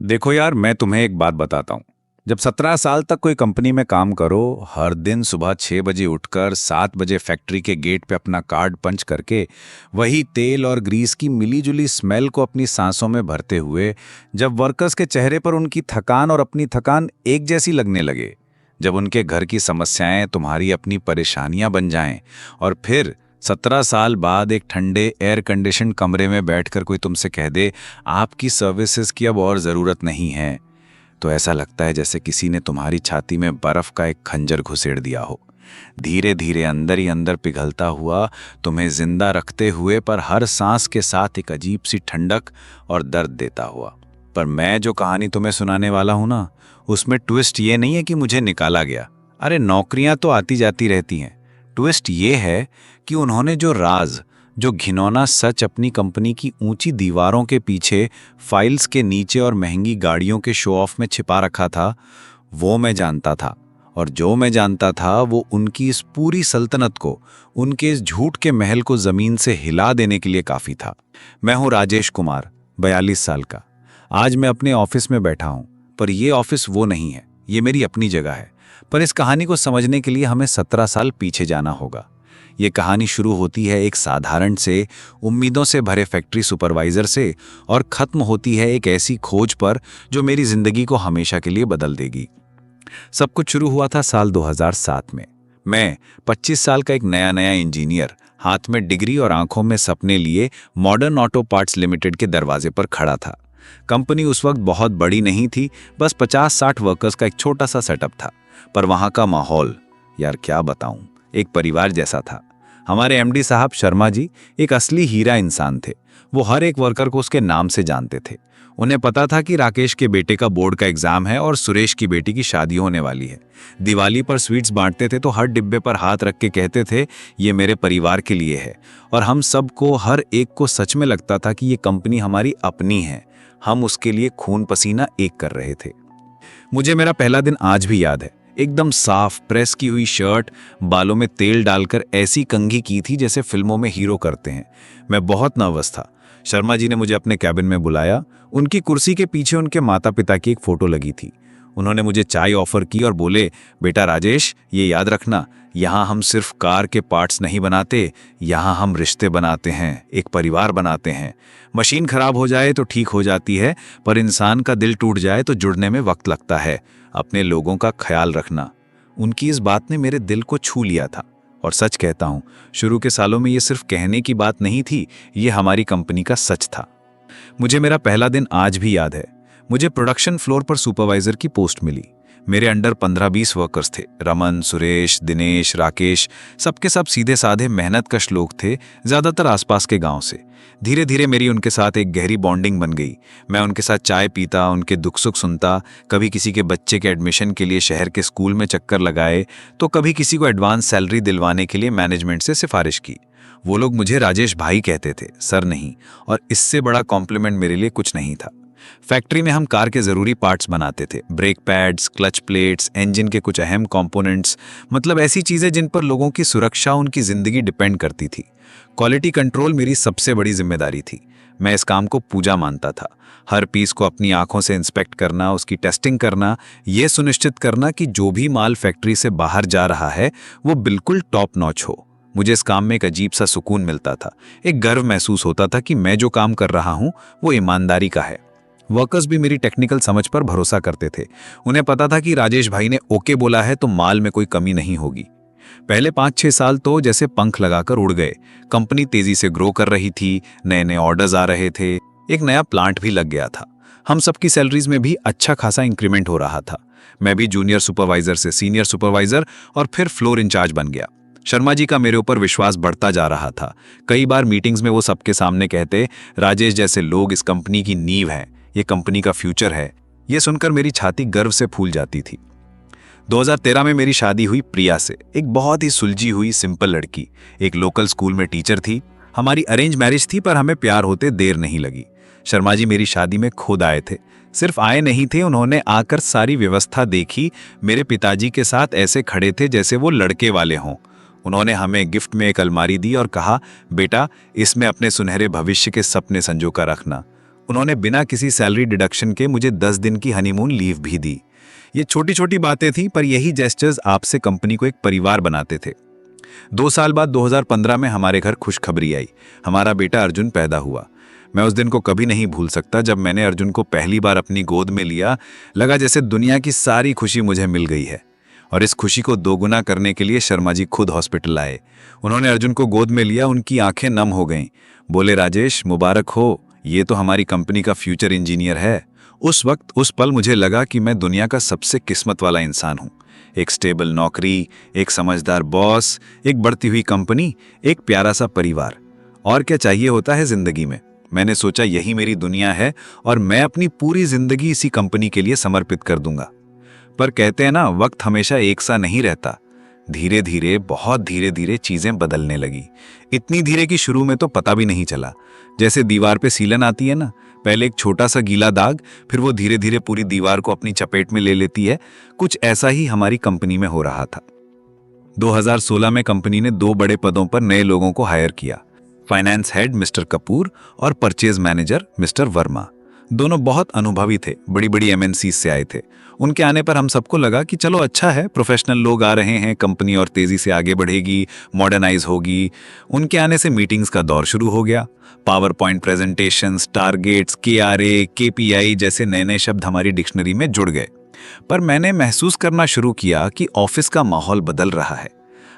देखो यार, मैं तुम्हें एक बात बताता हूँ। जब 17 साल तक कोई कंपनी में काम करो, हर दिन सुबह 6 बजे उठकर 7 बजे फैक्ट्री के गेट पे अपना कार्ड पंच करके वही तेल और ग्रीस की मिली-जुली स्मेल को अपनी सांसों में भरते हुए, जब वर्कर्स के चेहरे पर उनकी थकान और अपनी थकान एक जैसी लगने लगे, जब उनके घर की समस्याएं तुम्हारी अपनी परेशानियां बन जाएं, और फिर 17 साल बाद एक ठंडे एयर कंडीशन कमरे में बैठकर कोई तुमसे कह दे आपकी सर्विसेज की अब और ज़रूरत नहीं है, तो ऐसा लगता है जैसे किसी ने तुम्हारी छाती में बर्फ का एक खंजर घुसेड़ दिया हो। धीरे धीरे अंदर ही अंदर पिघलता हुआ, तुम्हें जिंदा रखते हुए पर हर सांस के साथ एक अजीब सी ठंडक और दर्द देता हुआ। पर मैं जो कहानी तुम्हें सुनाने वाला हूं ना, उसमें ट्विस्ट ये नहीं है कि मुझे निकाला गया। अरे नौकरियां तो आती जाती रहती हैं। ट्विस्ट ये है कि उन्होंने जो राज, जो घिनौना सच अपनी कंपनी की ऊंची दीवारों के पीछे, फाइल्स के नीचे और महंगी गाड़ियों के शो ऑफ में छिपा रखा था, वो मैं जानता था। और जो मैं जानता था वो उनकी इस पूरी सल्तनत को, उनके इस झूठ के महल को जमीन से हिला देने के लिए काफी था। मैं हूं राजेश कुमार, 42 साल का। आज मैं अपने ऑफिस में बैठा हूं, पर यह ऑफिस वो नहीं है, ये मेरी अपनी जगह है। पर इस कहानी को समझने के लिए हमें 17 साल पीछे जाना होगा। ये कहानी शुरू होती है एक साधारण से, उम्मीदों से भरे फैक्ट्री सुपरवाइजर से, और खत्म होती है एक ऐसी खोज पर जो मेरी जिंदगी को हमेशा के लिए बदल देगी। सब कुछ शुरू हुआ था साल 2007 में। मैं 25 साल का एक नया नया इंजीनियर, हाथ में डिग्री और आंखों में सपने लिए मॉडर्न ऑटो पार्ट्स लिमिटेड के दरवाजे पर खड़ा था। कंपनी उस वक्त बहुत बड़ी नहीं थी, बस 50-60 वर्कर्स का एक छोटा सा सेटअप था। पर वहां का माहौल, यार क्या बताऊं, एक परिवार जैसा था। हमारे एमडी साहब शर्मा जी एक असली हीरा इंसान थे। वो हर एक वर्कर को उसके नाम से जानते थे। उन्हें पता था कि राकेश के बेटे का बोर्ड का एग्जाम है और सुरेश की बेटी की शादी होने वाली है। दिवाली पर स्वीट्स बांटते थे तो हर डिब्बे पर हाथ रख के कहते थे, ये मेरे परिवार के लिए है। और हम सबको, हर एक को सच में लगता था कि ये कंपनी हमारी अपनी है। हम उसके लिए खून पसीना एक कर रहे थे। मुझे मेरा पहला दिन आज भी याद है। एकदम साफ प्रेस की हुई शर्ट, बालों में तेल डालकर ऐसी कंघी की थी जैसे फिल्मों में हीरो करते हैं। मैं बहुत नर्वस था। शर्मा जी ने मुझे अपने कैबिन में बुलाया। उनकी कुर्सी के पीछे उनके माता पिता की एक फोटो लगी थी। उन्होंने मुझे चाय ऑफर की और बोले, बेटा राजेश, ये याद रखना, यहाँ हम सिर्फ कार के पार्ट्स नहीं बनाते, यहाँ हम रिश्ते बनाते हैं, एक परिवार बनाते हैं। मशीन खराब हो जाए तो ठीक हो जाती है, पर इंसान का दिल टूट जाए तो जुड़ने में वक्त लगता है। अपने लोगों का ख्याल रखना। उनकी इस बात ने मेरे दिल को छू लिया था। और सच कहता हूँ, शुरू के सालों में ये सिर्फ कहने की बात नहीं थी, ये हमारी कंपनी का सच था। मुझे मेरा पहला दिन आज भी याद है। मुझे प्रोडक्शन फ्लोर पर सुपरवाइजर की पोस्ट मिली। मेरे अंडर 15-20 वर्कर्स थे। रमन, सुरेश, दिनेश, राकेश, सबके सब सीधे साधे मेहनतकश लोग थे, ज्यादातर आसपास के गांव से। धीरे धीरे मेरी उनके साथ एक गहरी बॉन्डिंग बन गई। मैं उनके साथ चाय पीता, उनके दुख सुख सुनता, कभी किसी के बच्चे के एडमिशन के लिए शहर के स्कूल में चक्कर लगाए, तो कभी किसी को एडवांस सैलरी दिलवाने के लिए मैनेजमेंट से सिफारिश की। वो लोग मुझे राजेश भाई कहते थे, सर नहीं, और इससे बड़ा कॉम्प्लीमेंट मेरे लिए कुछ नहीं था। फैक्ट्री में हम कार के जरूरी पार्ट्स बनाते थे, brake pads, clutch plates, engine के कुछ अहम कंपोनेंट्स, मतलब ऐसी चीजें जिन पर लोगों की सुरक्षा, उनकी जिंदगी डिपेंड करती थी। क्वालिटी कंट्रोल मेरी सबसे बड़ी जिम्मेदारी थी। मैं इस काम को पूजा मानता था। हर पीस को अपनी आंखों से इंस्पेक्ट करना, उसकी टेस्टिंग करना, यह सुनिश्चित करना कि जो भी माल फैक्ट्री से बाहर जा रहा है वो बिल्कुल टॉप नॉच हो। मुझे इस काम में एक अजीब सा सुकून मिलता था। एक गर्व महसूस होता था कि मैं जो काम कर रहा हूं वो ईमानदारी का है। वर्कर्स भी मेरी टेक्निकल समझ पर भरोसा करते थे। उन्हें पता था कि राजेश भाई ने ओके बोला है तो माल में कोई कमी नहीं होगी। पहले 5-6 साल तो जैसे पंख लगाकर उड़ गए। कंपनी तेजी से ग्रो कर रही थी, नए नए ऑर्डर्स आ रहे थे, एक नया प्लांट भी लग गया था। हम सबकी सैलरीज में भी अच्छा खासा इंक्रीमेंट हो रहा था। मैं भी जूनियर सुपरवाइजर से सीनियर सुपरवाइजर और फिर फ्लोर इंचार्ज बन गया। शर्मा जी का मेरे ऊपर विश्वास बढ़ता जा रहा था। कई बार मीटिंग्स में वो सबके सामने कहते, राजेश जैसे लोग इस कंपनी की नींव हैं, ये कंपनी का फ्यूचर है। ये सुनकर मेरी छाती गर्व से फूल जाती थी। 2013 में मेरी शादी हुई प्रिया से, एक बहुत ही सुलझी हुई सिंपल लड़की। एक लोकल स्कूल में टीचर थी। हमारी अरेंज मैरिज थी, पर हमें प्यार होते देर नहीं लगी। शर्मा जी मेरी शादी में खुद आए थे। सिर्फ आए नहीं थे, उन्होंने आकर सारी व्यवस्था देखी। मेरे पिताजी के साथ ऐसे खड़े थे जैसे वो लड़के वाले हों। उन्होंने हमें गिफ्ट में एक अलमारी दी और कहा, बेटा इसमें अपने सुनहरे भविष्य के सपने संजो कर रखना। उन्होंने बिना किसी सैलरी डिडक्शन के मुझे 10 दिन की हनीमून लीव भी दी। ये छोटी छोटी बातें थी, पर यही जेस्चर्स आपसे कंपनी को एक परिवार बनाते थे। 2 साल बाद 2015 में हमारे घर खुशखबरी आई। हमारा बेटा अर्जुन पैदा हुआ। मैं उस दिन को कभी नहीं भूल सकता। जब मैंने अर्जुन को पहली बार अपनी गोद में लिया, लगा जैसे दुनिया की सारी खुशी मुझे मिल गई है। और इस खुशी को दोगुना करने के लिए शर्मा जी खुद हॉस्पिटल आए। उन्होंने अर्जुन को गोद में लिया, उनकी आंखें नम हो गईं। बोले, राजेश मुबारक हो, ये तो हमारी कंपनी का फ्यूचर इंजीनियर है। उस वक्त उस पल मुझे लगा कि मैं दुनिया का सबसे किस्मत वाला इंसान हूँ। एक स्टेबल नौकरी, एक समझदार बॉस, एक बढ़ती हुई कंपनी, एक प्यारा सा परिवार। और क्या चाहिए होता है जिंदगी में। मैंने सोचा यही मेरी दुनिया है और मैं अपनी पूरी जिंदगी इसी कंपनी के लिए समर्पित कर दूंगा। पर कहते हैं ना, वक्त हमेशा एक सा नहीं रहता। धीरे धीरे, बहुत धीरे धीरे चीजें बदलने लगी। इतनी धीरे कि शुरू में तो पता भी नहीं चला। जैसे दीवार पे सीलन आती है ना, पहले एक छोटा सा गीला दाग, फिर वो धीरे धीरे पूरी दीवार को अपनी चपेट में ले लेती है। कुछ ऐसा ही हमारी कंपनी में हो रहा था। 2016 में कंपनी ने 2 बड़े पदों पर नए लोगों को हायर किया। फाइनेंस हेड मिस्टर कपूर और परचेज मैनेजर मिस्टर वर्मा। दोनों बहुत अनुभवी थे, बड़ी बड़ी एमएनसी से आए थे। उनके आने पर हम सबको लगा कि चलो अच्छा है, प्रोफेशनल लोग आ रहे हैं, कंपनी और तेजी से आगे बढ़ेगी, मॉडर्नाइज होगी। उनके आने से मीटिंग्स का दौर शुरू हो गया। Power point presentations, targets, KRA, KPI जैसे नए नए शब्द हमारी डिक्शनरी में जुड़ गए। पर मैंने महसूस करना शुरू किया कि ऑफिस का माहौल बदल रहा है।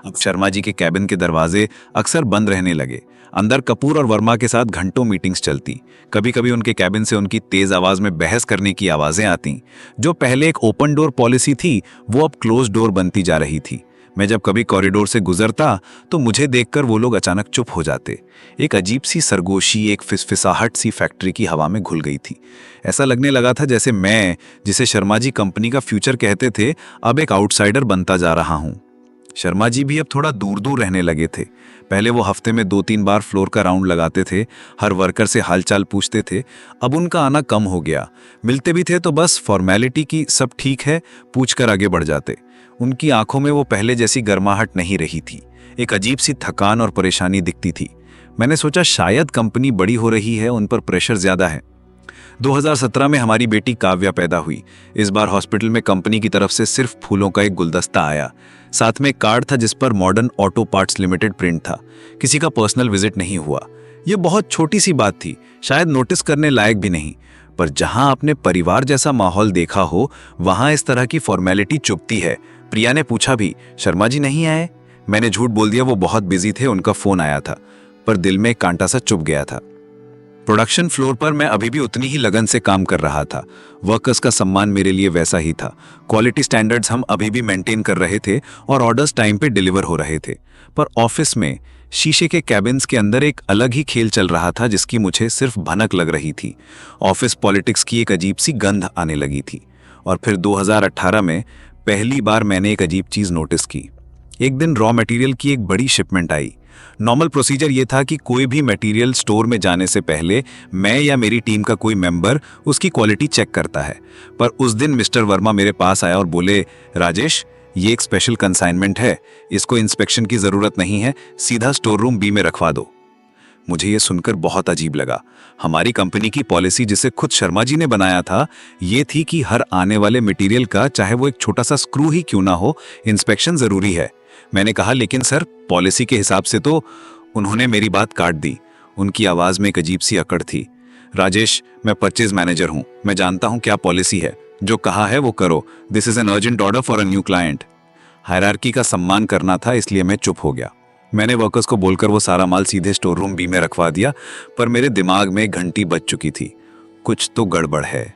अब शर्मा जी के कैबिन के दरवाजे अक्सर बंद रहने लगे। अंदर कपूर और वर्मा के साथ घंटों मीटिंग्स चलती। कभी कभी उनके कैबिन से उनकी तेज आवाज में बहस करने की आवाजें आती। जो पहले एक ओपन डोर पॉलिसी थी, वो अब क्लोज डोर बनती जा रही थी। मैं जब कभी कॉरिडोर से गुजरता तो मुझे देखकर वो लोग अचानक चुप हो जाते। एक अजीब सी सरगोशी, एक फिसफिसाहट सी फैक्ट्री की हवा में घुल गई थी। ऐसा लगने लगा था जैसे मैं, जिसे शर्मा जी कंपनी का फ्यूचर कहते थे, अब एक आउटसाइडर बनता जा रहा हूँ। शर्मा जी भी अब थोड़ा दूर दूर रहने लगे थे। पहले वो हफ्ते में 2-3 बार फ्लोर का राउंड लगाते थे, हर वर्कर से हालचाल पूछते थे। अब उनका आना कम हो गया। मिलते भी थे तो बस फॉर्मेलिटी की सब ठीक है पूछकर आगे बढ़ जाते। उनकी आंखों में वो पहले जैसी गर्माहट नहीं रही थी। एक अजीब सी थकान और परेशानी दिखती थी। मैंने सोचा शायद कंपनी बड़ी हो रही है, उन पर प्रेशर ज्यादा है। 2017 में हमारी बेटी काव्या पैदा हुई। इस बार हॉस्पिटल में कंपनी की तरफ से सिर्फ फूलों का एक गुलदस्ता आया। साथ में एक कार्ड था जिस पर modern auto parts limited print था। किसी का पर्सनल विजिट नहीं हुआ। यह बहुत छोटी सी बात थी, शायद नोटिस करने लायक भी नहीं। पर जहां आपने परिवार जैसा माहौल देखा हो, वहां इस तरह की फॉर्मेलिटी चुभती है। प्रिया ने पूछा भी, शर्मा जी नहीं आए? मैंने झूठ बोल दिया, वो बहुत बिजी थे, उनका फोन आया था। पर दिल में एक कांटा सा चुभ गया था। प्रोडक्शन फ्लोर पर मैं अभी भी उतनी ही लगन से काम कर रहा था। वर्कर्स का सम्मान मेरे लिए वैसा ही था। क्वालिटी स्टैंडर्ड्स हम अभी भी मेंटेन कर रहे थे और ऑर्डर्स टाइम पे डिलीवर हो रहे थे। पर ऑफिस में शीशे के कैबिन्स के अंदर एक अलग ही खेल चल रहा था जिसकी मुझे सिर्फ भनक लग रही थी। ऑफिस पॉलिटिक्स की एक अजीब सी गंध आने लगी थी। और फिर 2018 में पहली बार मैंने एक अजीब चीज नोटिस की। एक दिन रॉ मटेरियल की एक बड़ी शिपमेंट आई। नॉर्मल प्रोसीजर ये था कि कोई भी मटेरियल स्टोर में जाने से पहले मैं या मेरी टीम का कोई मेंबर उसकी क्वालिटी चेक करता है। पर उस दिन मिस्टर वर्मा मेरे पास आया और बोले, राजेश, ये एक स्पेशल कंसाइनमेंट है, इसको इंस्पेक्शन की जरूरत नहीं है, सीधा स्टोर रूम बी में रखवा दो। मुझे ये सुनकर बहुत अजीब लगा। हमारी कंपनी की पॉलिसी, जिसे खुद शर्मा जी ने बनाया था, ये थी कि हर आने वाले मटेरियल का, चाहे वो एक छोटा सा स्क्रू ही क्यों ना हो, इंस्पेक्शन जरूरी है। मैंने कहा, लेकिन सर, पॉलिसी के हिसाब से तो। उन्होंने मेरी बात काट दी। उनकी आवाज में एक अजीब सी अकड़ थी। राजेश, मैं परचेज मैनेजर हूं, मैं जानता हूं क्या पॉलिसी है। जो कहा है वो करो। This is an urgent order for a new client. Hierarchy का सम्मान करना था, इसलिए मैं चुप हो गया। मैंने वर्कर्स को बोलकर वो सारा माल सीधे स्टोर रूम बी में रखवा दिया। पर मेरे दिमाग में घंटी बज चुकी थी, कुछ तो गड़बड़ है।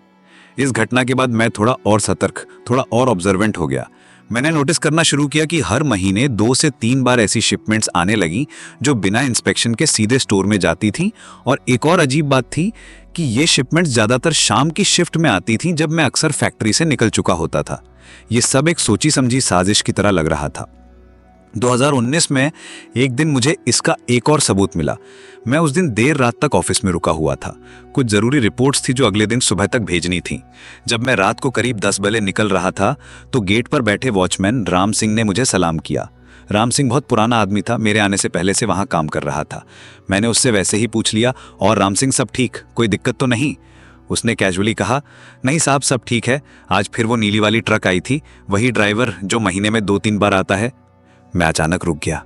इस घटना के बाद मैं थोड़ा और सतर्क, थोड़ा और ऑब्जर्वेंट हो गया। मैंने नोटिस करना शुरू किया कि हर महीने 2 से 3 बार ऐसी शिपमेंट्स आने लगी जो बिना इंस्पेक्शन के सीधे स्टोर में जाती थी। और एक और अजीब बात थी कि ये शिपमेंट्स ज्यादातर शाम की शिफ्ट में आती थी, जब मैं अक्सर फैक्ट्री से निकल चुका होता था। ये सब एक सोची समझी साजिश की तरह लग रहा था। 2019 में एक दिन मुझे इसका एक और सबूत मिला। मैं उस दिन देर रात तक ऑफिस में रुका हुआ था। कुछ जरूरी रिपोर्ट्स थी जो अगले दिन सुबह तक भेजनी थी। जब मैं रात को करीब 10 बजे निकल रहा था तो गेट पर बैठे वॉचमैन राम सिंह ने मुझे सलाम किया। राम सिंह बहुत पुराना आदमी था, मेरे आने से पहले से वहाँ काम कर रहा था। मैंने उससे वैसे ही पूछ लिया, और राम सिंह सब ठीक, कोई दिक्कत तो नहीं? उसने कैजुअली कहा, नहीं साहब सब ठीक है, आज फिर वो नीली वाली ट्रक आई थी, वही ड्राइवर जो महीने में 2-3 बार आता है। मैं अचानक रुक गया।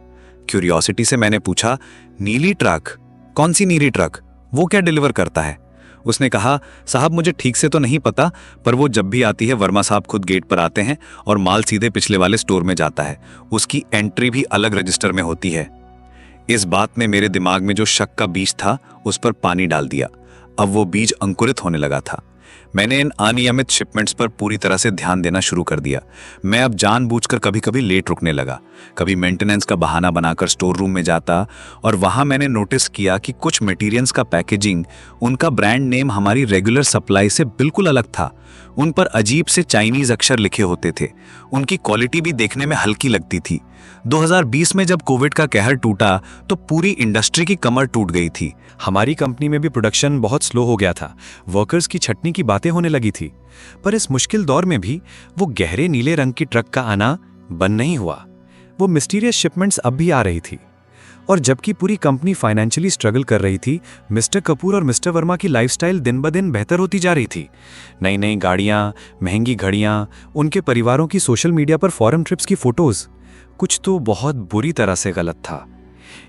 क्यूरियोसिटी से मैंने पूछा, नीली ट्रक? कौन सी नीली ट्रक? वो क्या डिलीवर करता है? उसने कहा, साहब मुझे ठीक से तो नहीं पता, पर वो जब भी आती है वर्मा साहब खुद गेट पर आते हैं और माल सीधे पिछले वाले स्टोर में जाता है। उसकी एंट्री भी अलग रजिस्टर में होती है। इस बात ने मेरे दिमाग में जो शक का बीज था उस पर पानी डाल दिया। अब वो बीज अंकुरित होने लगा था। मैंने इन अनियमित शिपमेंट्स पर पूरी तरह से ध्यान देना शुरू कर दिया। मैं अब जानबूझकर कभी कभी लेट रुकने लगा, कभी मेंटेनेंस का बहाना बनाकर स्टोर रूम में जाता, और वहां मैंने नोटिस किया कि कुछ मटेरियल्स का पैकेजिंग, उनका ब्रांड नेम हमारी रेगुलर सप्लाई से बिल्कुल अलग था। उन पर अजीब से चाइनीज अक्षर लिखे होते थे। उनकी क्वालिटी भी देखने में हल्की लगती थी। 2020 में जब कोविड का कहर टूटा तो पूरी इंडस्ट्री की कमर टूट गई थी। हमारी कंपनी में भी प्रोडक्शन बहुत स्लो हो गया था, वर्कर्स की छटनी की बातें होने लगी थी। पर इस मुश्किल दौर में भी वो गहरे नीले रंग की ट्रक का आना बंद नहीं हुआ। वो मिस्टीरियस शिपमेंट्स अब भी आ रही थी। और जबकि पूरी कंपनी फाइनेंशियली स्ट्रगल कर रही थी, मिस्टर कपूर और मिस्टर वर्मा की लाइफस्टाइल दिन ब दिन बेहतर होती जा रही थी। नई नई गाड़ियाँ, महंगी घड़ियाँ, उनके परिवारों की सोशल मीडिया पर फॉरेन ट्रिप्स की फोटोज। कुछ तो बहुत बुरी तरह से गलत था।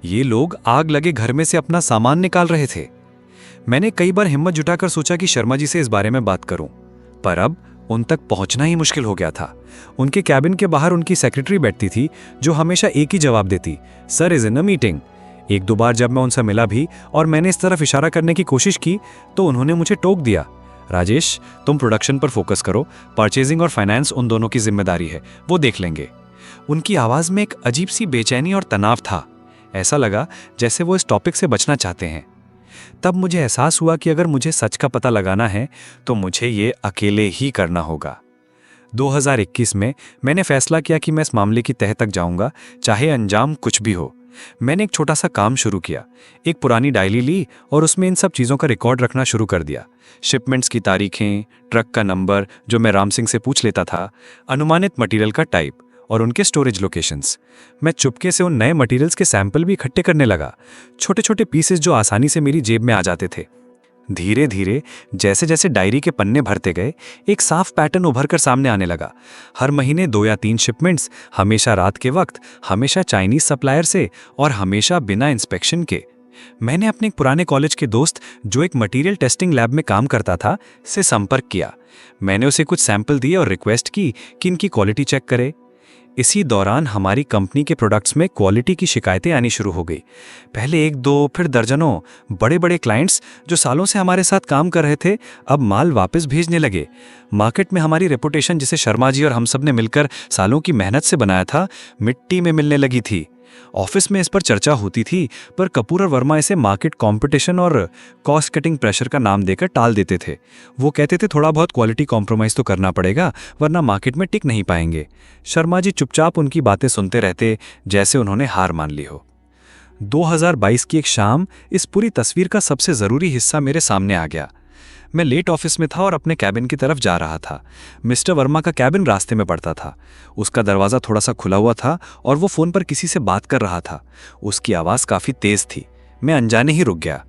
ये लोग आग लगे घर में से अपना सामान निकाल रहे थे। मैंने कई बार हिम्मत जुटाकर सोचा कि शर्मा जी से इस बारे में बात करूं, पर अब उन तक पहुंचना ही मुश्किल हो गया था। उनके कैबिन के बाहर उनकी सेक्रेटरी बैठती थी, जो हमेशा एक ही जवाब देती, sir is in a meeting. एक दो बार जब मैं उनसे मिला भी और मैंने इस तरफ इशारा करने की कोशिश की तो उन्होंने मुझे टोक दिया, राजेश तुम प्रोडक्शन पर फोकस करो, परचेजिंग और फाइनेंस उन दोनों की जिम्मेदारी है, वो देख लेंगे। उनकी आवाज में एक अजीब सी बेचैनी और तनाव था। ऐसा लगा जैसे वो इस टॉपिक से बचना चाहते हैं। तब मुझे एहसास हुआ कि अगर मुझे सच का पता लगाना है तो मुझे ये अकेले ही करना होगा। 2021 में मैंने फैसला किया कि मैं इस मामले की तह तक जाऊंगा, चाहे अंजाम कुछ भी हो। मैंने एक छोटा सा काम शुरू किया। एक पुरानी डायरी ली और उसमें इन सब चीज़ों का रिकॉर्ड रखना शुरू कर दिया। शिपमेंट्स की तारीखें, ट्रक का नंबर जो मैं राम सिंह से पूछ लेता था, अनुमानित मटेरियल का टाइप और उनके स्टोरेज लोकेशंस। मैं चुपके से उन नए मटेरियल्स के सैंपल भी इकट्ठे करने लगा, छोटे छोटे पीसेस जो आसानी से मेरी जेब में आ जाते थे। धीरे धीरे जैसे जैसे डायरी के पन्ने भरते गए, एक साफ पैटर्न उभर कर सामने आने लगा। हर महीने 2 या 3 शिपमेंट्स, हमेशा रात के वक्त, हमेशा चाइनीज सप्लायर से और हमेशा बिना इंस्पेक्शन के। मैंने अपने एक पुराने कॉलेज के दोस्त जो एक मटेरियल टेस्टिंग लैब में काम करता था से संपर्क किया। मैंने उसे कुछ सैंपल दिए और रिक्वेस्ट की कि इनकी क्वालिटी चेक करे। इसी दौरान हमारी कंपनी के प्रोडक्ट्स में क्वालिटी की शिकायतें आनी शुरू हो गई। पहले 1-2 फिर दर्जनों बड़े बड़े क्लाइंट्स जो सालों से हमारे साथ काम कर रहे थे अब माल वापस भेजने लगे। मार्केट में हमारी रेपुटेशन, जिसे शर्मा जी और हम सब ने मिलकर सालों की मेहनत से बनाया था, मिट्टी में मिलने लगी थी। ऑफिस में इस पर चर्चा होती थी, पर कपूर और वर्मा इसे मार्केट कंपटीशन और कॉस्ट कटिंग प्रेशर का नाम देकर टाल देते थे। वो कहते थे थोड़ा बहुत क्वालिटी कॉम्प्रोमाइज़ तो करना पड़ेगा, वरना मार्केट में टिक नहीं पाएंगे। शर्मा जी चुपचाप उनकी बातें सुनते रहते, जैसे उन्होंने हार मान ली हो। 2022 की एक शाम इस पूरी तस्वीर का सबसे ज़रूरी हिस्सा मेरे सामने आ गया। मैं लेट ऑफिस में था और अपने कैबिन की तरफ जा रहा था। मिस्टर वर्मा का कैबिन रास्ते में पड़ता था। उसका दरवाज़ा थोड़ा सा खुला हुआ था और वो फ़ोन पर किसी से बात कर रहा था। उसकी आवाज़ काफ़ी तेज़ थी। मैं अनजाने ही रुक गया।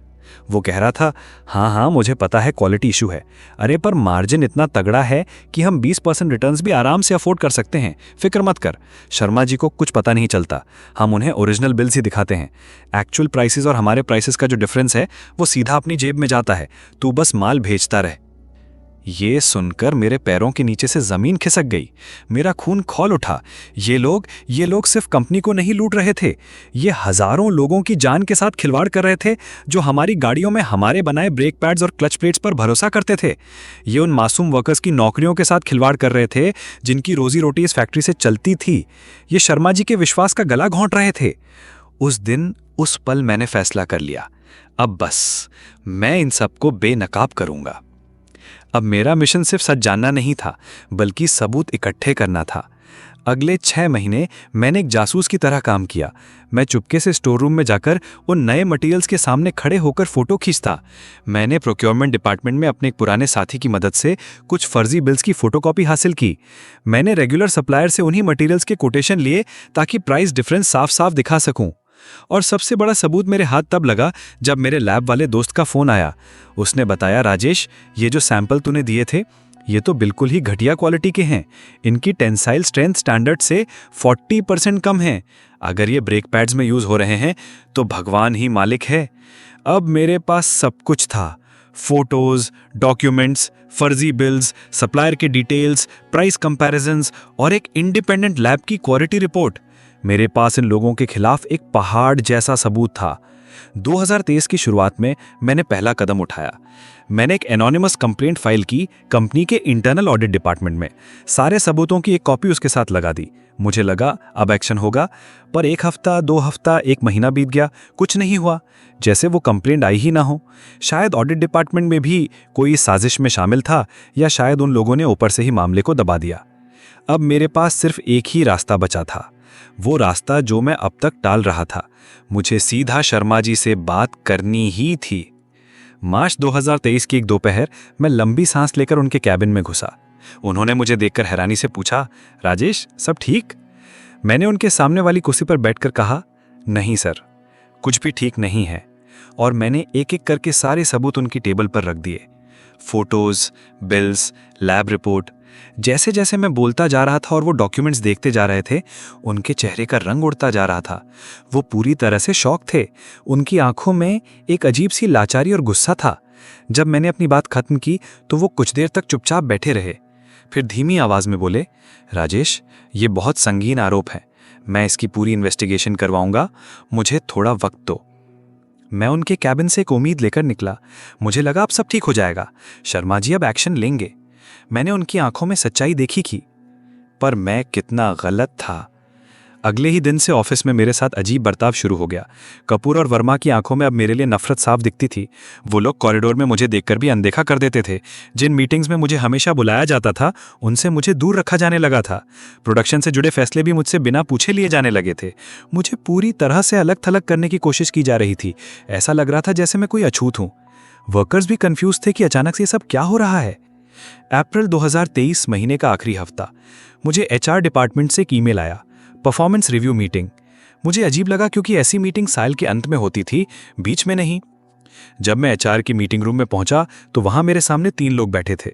वो कह रहा था, हाँ मुझे पता है क्वालिटी इशू है, अरे पर मार्जिन इतना तगड़ा है कि हम 20% रिटर्न्स भी आराम से अफोर्ड कर सकते हैं, फिक्र मत कर। शर्मा जी को कुछ पता नहीं चलता, हम उन्हें ओरिजिनल बिल्स ही दिखाते हैं। एक्चुअल प्राइसेस और हमारे प्राइसेस का जो डिफरेंस है वो सीधा अपनी जेब में जाता है, तू बस माल भेजता रहे। ये सुनकर मेरे पैरों के नीचे से जमीन खिसक गई। मेरा खून खौल उठा। ये लोग सिर्फ कंपनी को नहीं लूट रहे थे, ये हजारों लोगों की जान के साथ खिलवाड़ कर रहे थे जो हमारी गाड़ियों में हमारे बनाए ब्रेक पैड्स और क्लच प्लेट्स पर भरोसा करते थे। ये उन मासूम वर्कर्स की नौकरियों के साथ खिलवाड़ कर रहे थे जिनकी रोजी रोटी इस फैक्ट्री से चलती थी। ये शर्मा जी के विश्वास का गला घोंट रहे थे। उस दिन, उस पल मैंने फैसला कर लिया, अब बस मैं इन सबको बेनकाब करूंगा। अब मेरा मिशन सिर्फ सच जानना नहीं था, बल्कि सबूत इकट्ठे करना था। अगले 6 महीने मैंने एक जासूस की तरह काम किया। मैं चुपके से स्टोर रूम में जाकर उन नए मटेरियल्स के सामने खड़े होकर फोटो खींचता। मैंने प्रोक्योरमेंट डिपार्टमेंट में अपने एक पुराने साथी की मदद से कुछ फर्जी बिल्स की फोटोकॉपी हासिल की। मैंने रेगुलर सप्लायर से उन्हीं मटेरियल्स के कोटेशन लिए ताकि प्राइस डिफरेंस साफ साफ दिखा सकूं। और सबसे बड़ा सबूत मेरे हाथ तब लगा जब मेरे लैब वाले दोस्त का फोन आया। उसने बताया, राजेश, ये जो सैंपल तूने दिए थे ये तो बिल्कुल ही घटिया क्वालिटी के हैं। इनकी टेंसाइल स्ट्रेंथ स्टैंडर्ड से 40% कम है। अगर ये ब्रेक पैड्स में यूज हो रहे हैं तो भगवान ही मालिक है। अब मेरे पास सब कुछ था, फोटोज, डॉक्यूमेंट्स, फर्जी बिल्स, सप्लायर के डिटेल्स, प्राइस कंपैरिजंस और एक इंडिपेंडेंट लैब की क्वालिटी रिपोर्ट। मेरे पास इन लोगों के खिलाफ एक पहाड़ जैसा सबूत था। 2023 की शुरुआत में मैंने पहला कदम उठाया। मैंने एक एनोनिमस कंप्लेंट फाइल की कंपनी के इंटरनल ऑडिट डिपार्टमेंट में। सारे सबूतों की एक कॉपी उसके साथ लगा दी। मुझे लगा अब एक्शन होगा, पर 1 हफ्ता, 2 हफ्ता, 1 महीना बीत गया, कुछ नहीं हुआ, जैसे वो कंप्लेंट आई ही ना हो। शायद ऑडिट डिपार्टमेंट में भी कोई साजिश में शामिल था, या शायद उन लोगों ने ऊपर से ही मामले को दबा दिया। अब मेरे पास सिर्फ एक ही रास्ता बचा था, वो रास्ता जो मैं अब तक टाल रहा था। मुझे सीधा शर्मा जी से बात करनी ही थी। मार्च 2023 की एक दोपहर मैं लंबी सांस लेकर उनके कैबिन में घुसा। उन्होंने मुझे देखकर हैरानी से पूछा, राजेश, सब ठीक? मैंने उनके सामने वाली कुर्सी पर बैठकर कहा, नहीं सर, कुछ भी ठीक नहीं है। और मैंने एक एक करके सारे सबूत उनकी टेबल पर रख दिए, फोटोज, बिल्स, लैब रिपोर्ट। जैसे जैसे मैं बोलता जा रहा था और वो डॉक्यूमेंट्स देखते जा रहे थे, उनके चेहरे का रंग उड़ता जा रहा था। वो पूरी तरह से शॉक थे। उनकी आंखों में एक अजीब सी लाचारी और गुस्सा था। जब मैंने अपनी बात खत्म की तो वो कुछ देर तक चुपचाप बैठे रहे। फिर धीमी आवाज में बोले, राजेश, ये बहुत संगीन आरोप है। मैं इसकी पूरी इन्वेस्टिगेशन करवाऊंगा, मुझे थोड़ा वक्त दो। मैं उनके कैबिन से एक उम्मीद लेकर निकला। मुझे लगा अब सब ठीक हो जाएगा, शर्मा जी अब एक्शन लेंगे। मैंने उनकी आंखों में सच्चाई देखी की, पर मैं कितना गलत था। अगले ही दिन से ऑफिस में मेरे साथ अजीब बर्ताव शुरू हो गया। कपूर और वर्मा की आंखों में अब मेरे लिए नफरत साफ दिखती थी। वो लोग कॉरिडोर में मुझे देखकर भी अनदेखा कर देते थे। जिन मीटिंग्स में मुझे हमेशा बुलाया जाता था, उनसे मुझे दूर रखा जाने लगा था। प्रोडक्शन से जुड़े फैसले भी मुझसे बिना पूछे लिए जाने लगे थे। मुझे पूरी तरह से अलग थलग करने की कोशिश की जा रही थी। ऐसा लग रहा था जैसे मैं कोई अछूत हूँ। वर्कर्स भी कंफ्यूज थे कि अचानक से ये सब क्या हो रहा है। अप्रैल 2023 महीने का आखिरी हफ्ता, मुझे एचआर डिपार्टमेंट से एक ईमेल आया, परफॉर्मेंस रिव्यू मीटिंग। मुझे अजीब लगा क्योंकि ऐसी मीटिंग साल के अंत में होती थी, बीच में नहीं। जब मैं एचआर की मीटिंग रूम में पहुंचा तो वहां मेरे सामने 3 लोग बैठे थे,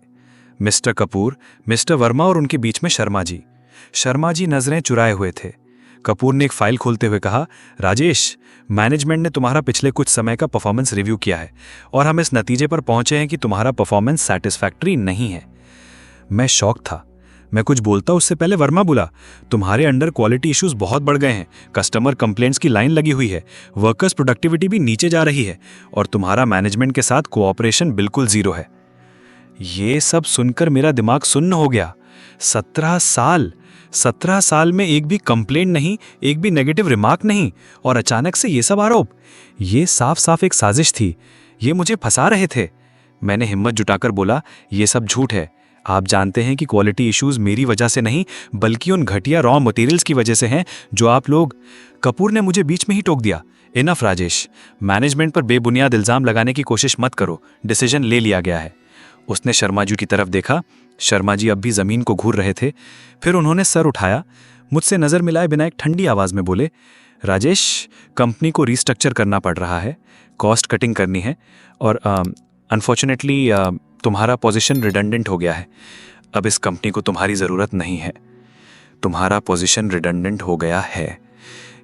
मिस्टर कपूर, मिस्टर वर्मा और उनके बीच में शर्मा जी। शर्मा जी नजरें चुराए हुए थे। कपूर ने एक फाइल खोलते हुए कहा, राजेश, मैनेजमेंट ने तुम्हारा पिछले कुछ समय का परफॉर्मेंस रिव्यू किया है और हम इस नतीजे पर पहुंचे हैं कि तुम्हारा परफॉर्मेंस सैटिस्फैक्टरी नहीं है। मैं शॉक था। मैं कुछ बोलता उससे पहले वर्मा बोला, तुम्हारे अंडर क्वालिटी इश्यूज बहुत बढ़ गए हैं, कस्टमर कंप्लेंट्स की लाइन लगी हुई है, वर्कर्स प्रोडक्टिविटी भी नीचे जा रही है और तुम्हारा मैनेजमेंट के साथ कोऑपरेशन बिल्कुल जीरो है। ये सब सुनकर मेरा दिमाग सुन्न हो गया। 17 साल में एक भी कंप्लेंट नहीं, एक भी नेगेटिव रिमार्क नहीं, और अचानक से ये सब आरोप। ये साफ साफ एक साजिश थी। ये मुझे फंसा रहे थे। मैंने हिम्मत जुटाकर बोला, ये सब झूठ है। आप जानते हैं कि क्वालिटी इश्यूज मेरी वजह से नहीं, बल्कि उन घटिया रॉ मटेरियल्स की वजह से हैं जो आप लोग। कपूर ने मुझे बीच में ही टोक दिया, इनफ राजेश, मैनेजमेंट पर बेबुनियाद इल्जाम लगाने की कोशिश मत करो, डिसीजन ले लिया गया है। उसने शर्मा जी की तरफ देखा। शर्मा जी अब भी जमीन को घूर रहे थे। फिर उन्होंने सर उठाया, मुझसे नजर मिलाए बिना एक ठंडी आवाज में बोले, राजेश, कंपनी को रीस्ट्रक्चर करना पड़ रहा है, कॉस्ट कटिंग करनी है और अनफॉर्चुनेटली तुम्हारा पोजीशन रिडंडेंट हो गया है। अब इस कंपनी को तुम्हारी ज़रूरत नहीं है। तुम्हारा पोजीशन रिडंडेंट हो गया है।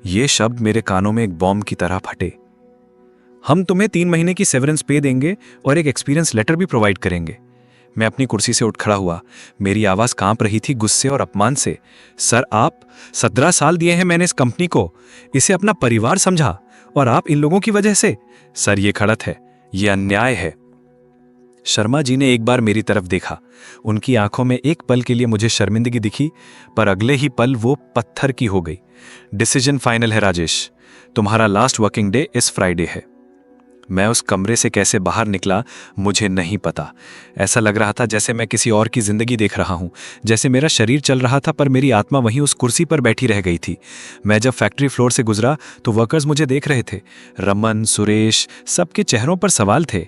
ये शब्द मेरे कानों में एक बॉम्ब की तरह फटे। हम तुम्हें 3 महीने की सेवरेंस पे देंगे और एक एक्सपीरियंस लेटर भी प्रोवाइड करेंगे। मैं अपनी कुर्सी से उठ खड़ा हुआ। मेरी आवाज़ कांप रही थी गुस्से और अपमान से। सर, आप 17 साल दिए हैं मैंने इस कंपनी को, इसे अपना परिवार समझा, और आप इन लोगों की वजह से। सर, ये गलत है, ये अन्याय है। शर्मा जी ने एक बार मेरी तरफ देखा। उनकी आंखों में एक पल के लिए मुझे शर्मिंदगी दिखी, पर अगले ही पल वो पत्थर की हो गई। डिसीजन फाइनल है राजेश, तुम्हारा लास्ट वर्किंग डे इस फ्राइडे है। मैं उस कमरे से कैसे बाहर निकला मुझे नहीं पता। ऐसा लग रहा था जैसे मैं किसी और की जिंदगी देख रहा हूँ, जैसे मेरा शरीर चल रहा था पर मेरी आत्मा वहीं उस कुर्सी पर बैठी रह गई थी। मैं जब फैक्ट्री फ्लोर से गुजरा तो वर्कर्स मुझे देख रहे थे। रमन, सुरेश, सबके चेहरों पर सवाल थे।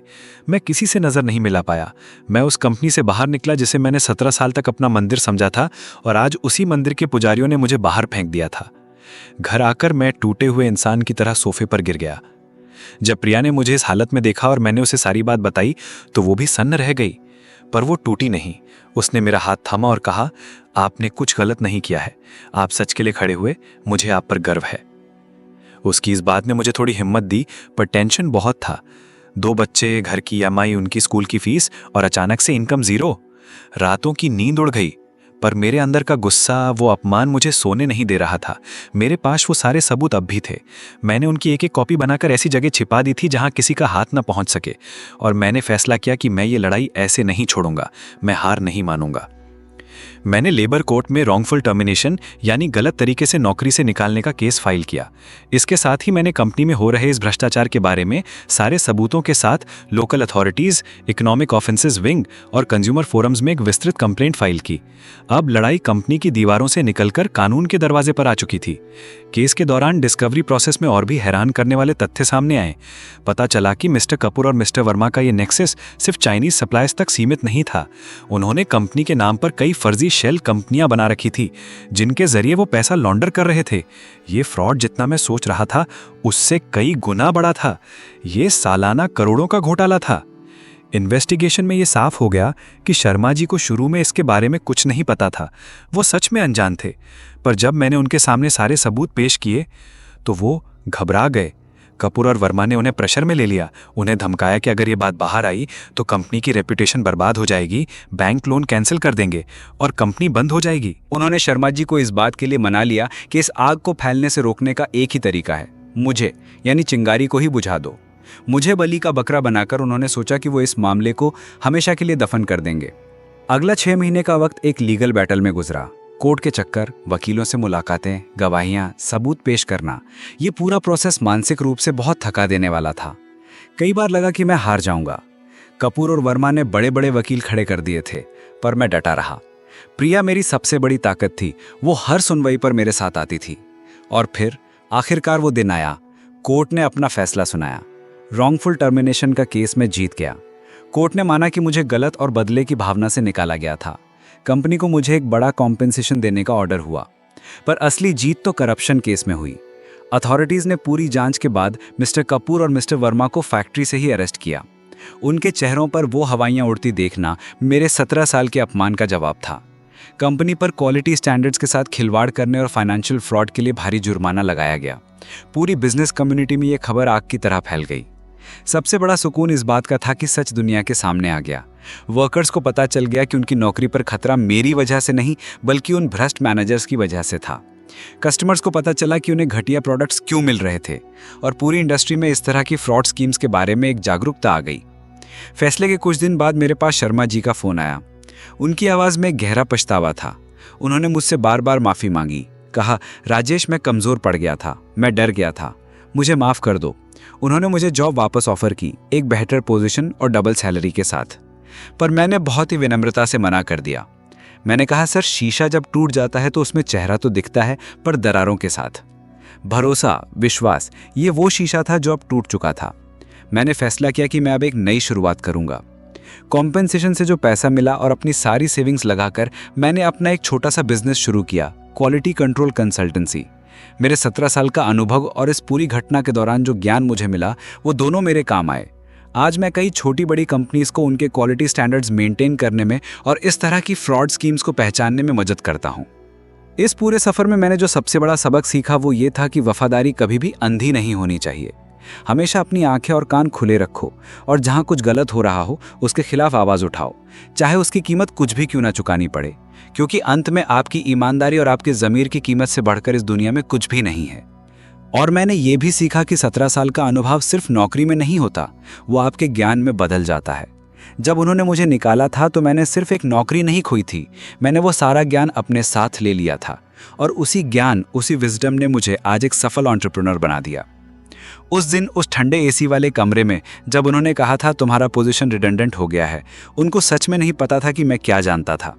मैं किसी से नज़र नहीं मिला पाया। मैं उस कंपनी से बाहर निकला जिसे मैंने 17 साल तक अपना मंदिर समझा था, और आज उसी मंदिर के पुजारियों ने मुझे बाहर फेंक दिया था। घर आकर मैं टूटे हुए इंसान की तरह सोफे पर गिर गया। जब प्रिया ने मुझे इस हालत में देखा और मैंने उसे सारी बात बताई तो वो भी सन्न रह गई, पर वो टूटी नहीं। उसने मेरा हाथ थामा और कहा, आपने कुछ गलत नहीं किया है, आप सच के लिए खड़े हुए, मुझे आप पर गर्व है। उसकी इस बात ने मुझे थोड़ी हिम्मत दी, पर टेंशन बहुत था। 2 बच्चे, घर की ईएमआई, उनकी स्कूल की फीस, और अचानक से इनकम ज़ीरो। रातों की नींद उड़ गई, पर मेरे अंदर का गुस्सा, वो अपमान मुझे सोने नहीं दे रहा था। मेरे पास वो सारे सबूत अब भी थे। मैंने उनकी एक एक कॉपी बनाकर ऐसी जगह छिपा दी थी जहां किसी का हाथ न पहुंच सके, और मैंने फैसला किया कि मैं ये लड़ाई ऐसे नहीं छोड़ूंगा, मैं हार नहीं मानूंगा। मैंने लेबर कोर्ट में रॉन्गफुल टर्मिनेशन यानी गलत तरीके से नौकरी से निकालने का केस फाइल किया। इसके साथ ही मैंने कंपनी में हो रहे इस भ्रष्टाचार के बारे में सारे सबूतों के साथ local authorities, economic offences wing और कंज्यूमर फोरम्स में एक विस्तृत कंप्लेंट फाइल की। अब लड़ाई कंपनी की दीवारों से निकलकर कानून के दरवाजे पर आ चुकी थी। केस के दौरान डिस्कवरी प्रोसेस में और भी हैरान करने वाले तथ्य सामने आए। पता चला कि मिस्टर कपूर और मिस्टर वर्मा का ये नेक्सस सिर्फ चाइनीज सप्लायर्स तक सीमित नहीं था। उन्होंने कंपनी के नाम पर कई फर्जी शेल कंपनियां बना रखी थी, जिनके जरिए वो पैसा लॉन्डर कर रहे थे। ये फ्रॉड जितना मैं सोच रहा था उससे कई गुना बड़ा था। ये सालाना करोड़ों का घोटाला था। इन्वेस्टिगेशन में ये साफ हो गया कि शर्मा जी को शुरू में इसके बारे में कुछ नहीं पता था। वो सच में अनजान थे, पर जब मैंने उनके सामने सारे सबूत पेश किए तो वो घबरा गए। कपूर और वर्मा ने उन्हें प्रेशर में ले लिया। उन्हें धमकाया कि अगर ये बात बाहर आई तो कंपनी की रेपुटेशन बर्बाद हो जाएगी, बैंक लोन कैंसिल कर देंगे और कंपनी बंद हो जाएगी। उन्होंने शर्मा जी को इस बात के लिए मना लिया कि इस आग को फैलने से रोकने का एक ही तरीका है, मुझे यानी चिंगारी को ही बुझा दो। मुझे बलि का बकरा बनाकर उन्होंने सोचा कि वो इस मामले को हमेशा के लिए दफन कर देंगे। अगला 6 महीने का वक्त एक लीगल बैटल में गुजरा। कोर्ट के चक्कर, वकीलों से मुलाकातें, गवाहियां, सबूत पेश करना, ये पूरा प्रोसेस मानसिक रूप से बहुत थका देने वाला था। कई बार लगा कि मैं हार जाऊंगा। कपूर और वर्मा ने बड़े बड़े वकील खड़े कर दिए थे, पर मैं डटा रहा। प्रिया मेरी सबसे बड़ी ताकत थी, वो हर सुनवाई पर मेरे साथ आती थी। और फिर आखिरकार वो दिन आया। कोर्ट ने अपना फैसला सुनाया। रॉन्गफुल टर्मिनेशन का केस में जीत गया। कोर्ट ने माना कि मुझे गलत और बदले की भावना से निकाला गया था। कंपनी को मुझे एक बड़ा कॉम्पेंसेशन देने का ऑर्डर हुआ, पर असली जीत तो करप्शन केस में हुई। अथॉरिटीज ने पूरी जांच के बाद मिस्टर कपूर और मिस्टर वर्मा को फैक्ट्री से ही अरेस्ट किया। उनके चेहरों पर वो हवाइयां उड़ती देखना मेरे 17 साल के अपमान का जवाब था। कंपनी पर क्वालिटी स्टैंडर्ड्स के साथ खिलवाड़ करने और फाइनेंशियल फ्रॉड के लिए भारी जुर्माना लगाया गया। पूरी बिजनेस कम्युनिटी में ये खबर आग की तरह फैल गई। सबसे बड़ा सुकून इस बात का था कि सच दुनिया के सामने आ गया। वर्कर्स को पता चल गया कि उनकी नौकरी पर खतरा मेरी वजह से नहीं बल्कि उन भ्रष्ट मैनेजर्स की वजह से था। कस्टमर्स को पता चला कि उन्हें घटिया प्रोडक्ट्स क्यों मिल रहे थे, और पूरी इंडस्ट्री में इस तरह की फ्रॉड स्कीम्स के बारे में एक जागरूकता आ गई। फैसले के कुछ दिन बाद मेरे पास शर्मा जी का फोन आया। उनकी आवाज़ में गहरा पछतावा था। उन्होंने मुझसे बार बार माफ़ी मांगी। कहा, राजेश, मैं कमज़ोर पड़ गया था, मैं डर गया था, मुझे माफ़ कर दो। उन्होंने मुझे जॉब वापस ऑफर की, एक बेहतर पोजीशन और डबल सैलरी के साथ। पर मैंने बहुत ही विनम्रता से मना कर दिया। मैंने कहा, सर, शीशा जब टूट जाता है तो उसमें चेहरा तो दिखता है, पर दरारों के साथ। भरोसा, विश्वास, ये वो शीशा था जो अब टूट चुका था। मैंने फैसला किया कि मैं अब एक नई शुरुआत करूंगा। कॉम्पेंसेशन से जो पैसा मिला और अपनी सारी सेविंग्स लगाकर मैंने अपना एक छोटा सा बिजनेस शुरू किया, क्वालिटी कंट्रोल कंसल्टेंसी। मेरे 17 साल का अनुभव और इस पूरी घटना के दौरान जो ज्ञान मुझे मिला वो दोनों मेरे काम आए। आज मैं कई छोटी बड़ी कंपनीज को उनके क्वालिटी स्टैंडर्ड्स मेंटेन करने में और इस तरह की फ्रॉड स्कीम्स को पहचानने में मदद करता हूं। इस पूरे सफर में मैंने जो सबसे बड़ा सबक सीखा वो ये था कि वफादारी कभी भी अंधी नहीं होनी चाहिए। हमेशा अपनी आंखें और कान खुले रखो और जहां कुछ गलत हो रहा हो उसके खिलाफ आवाज उठाओ, चाहे उसकी कीमत कुछ भी क्यों ना चुकानी पड़े, क्योंकि अंत में आपकी ईमानदारी और आपके ज़मीर की कीमत से बढ़कर इस दुनिया में कुछ भी नहीं है। और मैंने ये भी सीखा कि 17 साल का अनुभव सिर्फ नौकरी में नहीं होता, वो आपके ज्ञान में बदल जाता है। जब उन्होंने मुझे निकाला था तो मैंने सिर्फ एक नौकरी नहीं खोई थी, मैंने वो सारा ज्ञान अपने साथ ले लिया था, और उसी ज्ञान, उसी विजडम ने मुझे आज एक सफल एंटरप्रेन्योर बना दिया। उस दिन उस ठंडे एसी वाले कमरे में जब उन्होंने कहा था तुम्हारा पोजीशन रिडंडेंट हो गया है, उनको सच में नहीं पता था कि मैं क्या जानता था।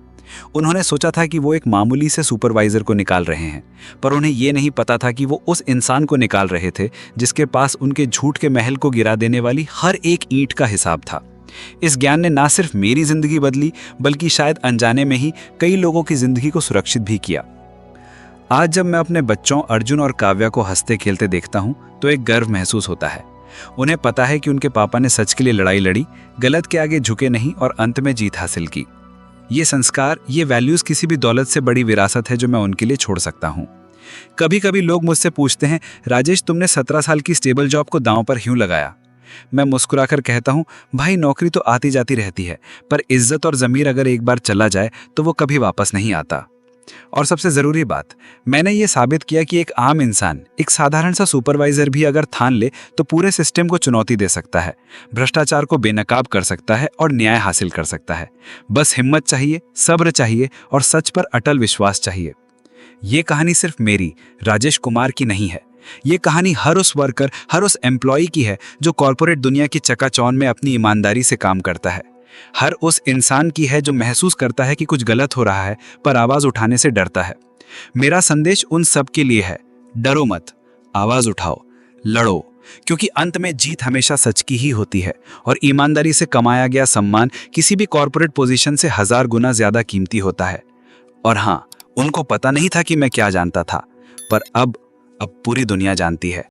उन्होंने सोचा था कि वो एक मामूली से सुपरवाइजर को निकाल रहे हैं, पर उन्हें ये नहीं पता था कि वो उस इंसान को निकाल रहे थे जिसके पास उनके झूठ के महल को गिरा देने वाली हर एक ईंट का हिसाब था। इस ज्ञान ने ना सिर्फ मेरी जिंदगी बदली, बल्कि शायद अनजाने में ही कई लोगों की जिंदगी को सुरक्षित भी किया। आज जब मैं अपने बच्चों अर्जुन और काव्या को हंसते खेलते देखता हूं तो एक गर्व महसूस होता है। उन्हें पता है कि उनके पापा ने सच के लिए लड़ाई लड़ी, गलत के आगे झुके नहीं और अंत में जीत हासिल की। ये संस्कार, ये वैल्यूज किसी भी दौलत से बड़ी विरासत है जो मैं उनके लिए छोड़ सकता हूँ। कभी कभी लोग मुझसे पूछते हैं, राजेश तुमने 17 साल की स्टेबल जॉब को दांव पर क्यों लगाया? मैं मुस्कुराकर कहता हूँ, भाई नौकरी तो आती जाती रहती है, पर इज्जत और ज़मीर अगर एक बार चला जाए तो वो कभी वापस नहीं आता। और सबसे ज़रूरी बात, मैंने ये साबित किया कि एक आम इंसान, एक साधारण सा सुपरवाइजर भी अगर ठान ले तो पूरे सिस्टम को चुनौती दे सकता है, भ्रष्टाचार को बेनकाब कर सकता है और न्याय हासिल कर सकता है। बस हिम्मत चाहिए, सब्र चाहिए और सच पर अटल विश्वास चाहिए। ये कहानी सिर्फ मेरी, राजेश कुमार की नहीं है। ये कहानी हर उस वर्कर, हर उस एम्प्लॉय की है जो कॉरपोरेट दुनिया की चकाचौंध में अपनी ईमानदारी से काम करता है। हर उस इंसान की है जो महसूस करता है कि कुछ गलत हो रहा है पर आवाज उठाने से डरता है। मेरा संदेश उन सब के लिए है, डरो मत, आवाज उठाओ, लड़ो, क्योंकि अंत में जीत हमेशा सच की ही होती है और ईमानदारी से कमाया गया सम्मान किसी भी कॉरपोरेट पोजीशन से 1000 गुना ज्यादा कीमती होता है। और हाँ, उनको पता नहीं था कि मैं क्या जानता था, पर अब पूरी दुनिया जानती है।